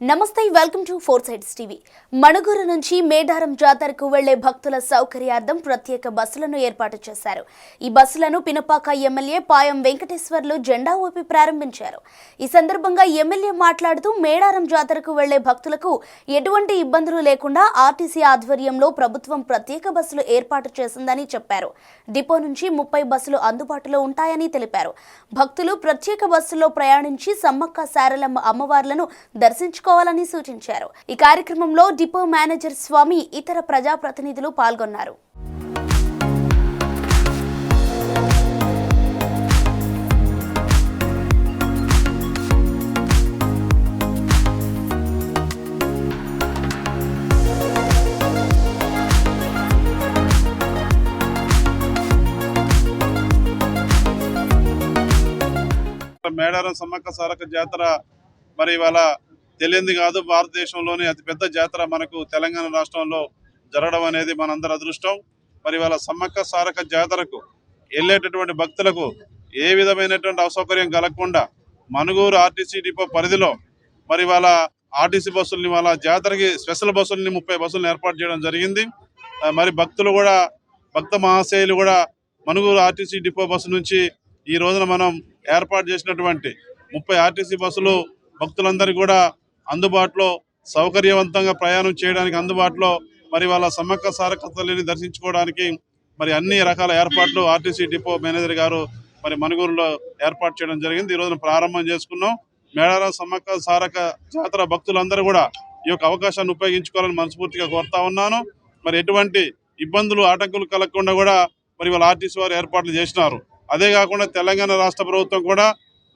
నమస్తే welcome to four sides TV. Manuguru నుంచి మేడారం జాతరకు వెళ్లే భక్తుల సౌకర్యార్థం ప్రత్యేక బస్సులను ఏర్పాటు చేశారు. ఈ బస్సులను పినపాక ఎమ్మెల్యే పాయం వెంకటేశ్వర్లు జెండా ఊపి ప్రారంభించారు. ఈ సందర్భంగా ఎమ్మెల్యే మాట్లాడుతూ మేడారం జాతరకు వెళ్లే భక్తులకు ఎటువంటి ఇబ్బందులు లేకుండా ఆర్టీసీ ఆధ్వర్యంలో ప్రభుత్వం ప్రత్యేక బస్సులు ఏర్పాటు చేసిందని చెప్పారు. డిపో నుంచి 30 బస్సులు అందుబాటులో ఉంటాయని తెలిపారు. భక్తులు ప్రత్యేక బస్సులో ప్రయాణించి సమ్మక్క సారలమ్మ అమ్మవార్లను దర్శించుకోవాలని సూచించారు. ఈ కార్యక్రమంలో డిపో మేనేజర్ స్వామి, ఇతర ప్రజాప్రతినిధులు పాల్గొన్నారు. మేడారం సమ్మక్క సారక్క జాతర మరి ఇవాళ తెలియంది కాదు, భారతదేశంలోనే అతిపెద్ద జాతర మనకు తెలంగాణ రాష్ట్రంలో జరగడం అనేది మనందరి అదృష్టం. మరి ఇవాళ సమ్మక్క సారక్క జాతరకు వెళ్ళేటటువంటి భక్తులకు ఏ విధమైనటువంటి అసౌకర్యం కలగకుండా మణుగూరు ఆర్టీసీ డిపో పరిధిలో మరి ఇవాళ ఆర్టీసీ బస్సుల్ని వాళ్ళ జాతరకి స్పెషల్ బస్సుల్ని 30 బస్సులను ఏర్పాటు చేయడం జరిగింది. మరి భక్తులు కూడా, భక్త మహాశయులు కూడా మణుగూరు ఆర్టీసీ డిపో బస్సు నుంచి ఈ రోజున మనం ఏర్పాటు చేసినటువంటి 30 ఆర్టీసీ బస్సులు భక్తులందరికీ కూడా అందుబాటులో సౌకర్యవంతంగా ప్రయాణం చేయడానికి అందుబాటులో మరి వాళ్ళ సమ్మక్క సారక్క తల్లిని దర్శించుకోవడానికి మరి అన్ని రకాల ఏర్పాట్లు ఆర్టీసీ డిపో మేనేజర్ గారు మరి మణుగూరులో ఏర్పాటు చేయడం జరిగింది. ఈ రోజున ప్రారంభం చేసుకున్నాం. మేడారం సమ్మక్క సారక్క జాతర భక్తులందరూ కూడా ఈ యొక్క అవకాశాన్ని ఉపయోగించుకోవాలని మనస్ఫూర్తిగా కోరుతా ఉన్నాను. మరి ఎటువంటి ఇబ్బందులు ఆటంకులు కలగకుండా కూడా మరి వాళ్ళ ఆర్టీసీ వారు ఏర్పాట్లు చేసినారు. అదే కాకుండా తెలంగాణ రాష్ట్ర ప్రభుత్వం కూడా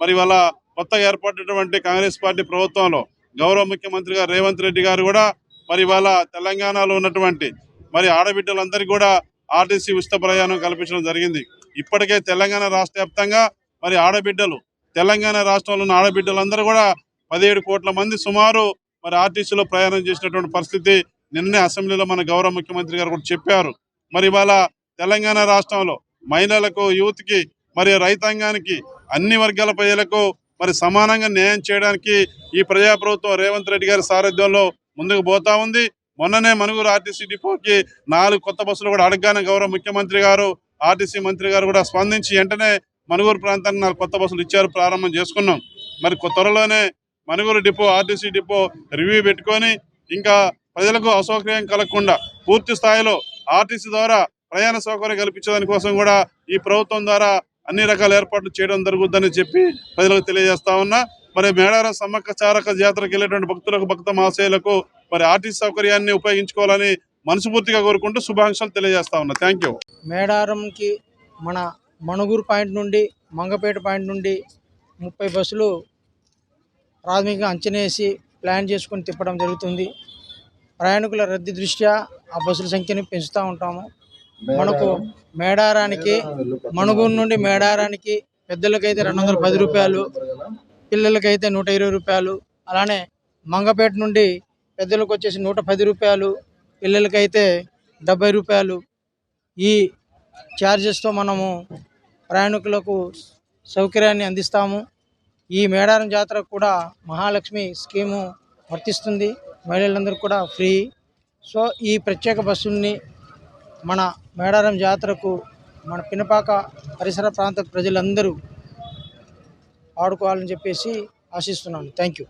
మరి వాళ్ళ కొత్తగా ఏర్పడినటువంటి కాంగ్రెస్ పార్టీ ప్రభుత్వంలో గౌరవ ముఖ్యమంత్రి గారు రేవంత్ రెడ్డి గారు కూడా మరి వాళ్ళ తెలంగాణలో ఉన్నటువంటి మరి ఆడబిడ్డలందరికీ కూడా ఆర్టీసీ ఉచిత ప్రయాణం కల్పించడం జరిగింది. ఇప్పటికే తెలంగాణ రాష్ట్ర వ్యాప్తంగా మరి ఆడబిడ్డలు, తెలంగాణ రాష్ట్రంలో ఉన్న ఆడబిడ్డలందరూ కూడా 17 కోట్ల మంది సుమారు మరి ఆర్టీసీలో ప్రయాణం చేసినటువంటి పరిస్థితి నిన్నే అసెంబ్లీలో మన గౌరవ ముఖ్యమంత్రి గారు కూడా చెప్పారు. మరి ఇవాళ తెలంగాణ రాష్ట్రంలో మహిళలకు, యూత్కి, మరి రైతాంగానికి, అన్ని వర్గాల ప్రజలకు మరి సమానంగా న్యాయం చేయడానికి ఈ ప్రజాప్రభుత్వం రేవంత్ రెడ్డి గారి సారథ్యంలో ముందుకు పోతా ఉంది. మొన్ననే మణుగూరు ఆర్టీసీ డిపోకి 4 కొత్త బస్సులు కూడా అడగగానే గౌరవ ముఖ్యమంత్రి గారు, ఆర్టీసీ మంత్రి గారు కూడా స్పందించి వెంటనే మణుగూరు ప్రాంతానికి 4 కొత్త బస్సులు ఇచ్చారు, ప్రారంభం చేసుకున్నాం. మరి త్వరలోనే Manuguru depot, RTC depot review పెట్టుకొని ఇంకా ప్రజలకు అసౌకర్యం కలగకుండా పూర్తి స్థాయిలో ఆర్టీసీ ద్వారా ప్రయాణ సౌకర్యం కల్పించడానికి కోసం కూడా ఈ ప్రభుత్వం ద్వారా అన్ని రకాల ఏర్పాట్లు చేయడం జరుగుతుందని చెప్పి ప్రజలకు తెలియజేస్తా ఉన్నా. మరి మేడారం సమ్మక్క సారక్క జాతరకు వెళ్ళేటువంటి భక్తులకు, భక్త మహాశయులకు మరి ఆర్టీసీ సౌకర్యాన్ని ఉపయోగించుకోవాలని మనస్ఫూర్తిగా కోరుకుంటూ శుభాకాంక్షలు తెలియజేస్తా ఉన్నా. Thank you. మేడారంకి మన మణుగూరు పాయింట్ నుండి, మంగపేట పాయింట్ నుండి 30 బస్సులు ప్రాథమికంగా అంచనేసి ప్లాన్ చేసుకొని తిప్పడం జరుగుతుంది. ప్రయాణికుల రద్దీ దృష్ట్యా ఆ బస్సుల సంఖ్యని పెంచుతూ ఉంటాము. మనకు మేడారానికి, మణుగూరు నుండి మేడారానికి పెద్దలకైతే 210 రూపాయలు, పిల్లలకైతే 120 రూపాయలు, అలానే మంగపేట నుండి పెద్దలకు వచ్చేసి 110 రూపాయలు, పిల్లలకైతే 70 రూపాయలు. ఈ ఛార్జెస్తో మనము ప్రయాణికులకు సౌకర్యాన్ని అందిస్తాము. ఈ మేడారం జాతరకు కూడా మహాలక్ష్మి స్కీము వర్తిస్తుంది, మహిళలందరూ కూడా ఫ్రీ. సో ఈ ప్రత్యేక బస్సుల్ని మన మేడారం జాతరకు మన పినపాక పరిసర ప్రాంత ప్రజలందరూ ఆడుకోవాలని చెప్పేసి ఆశిస్తున్నాను. Thank you.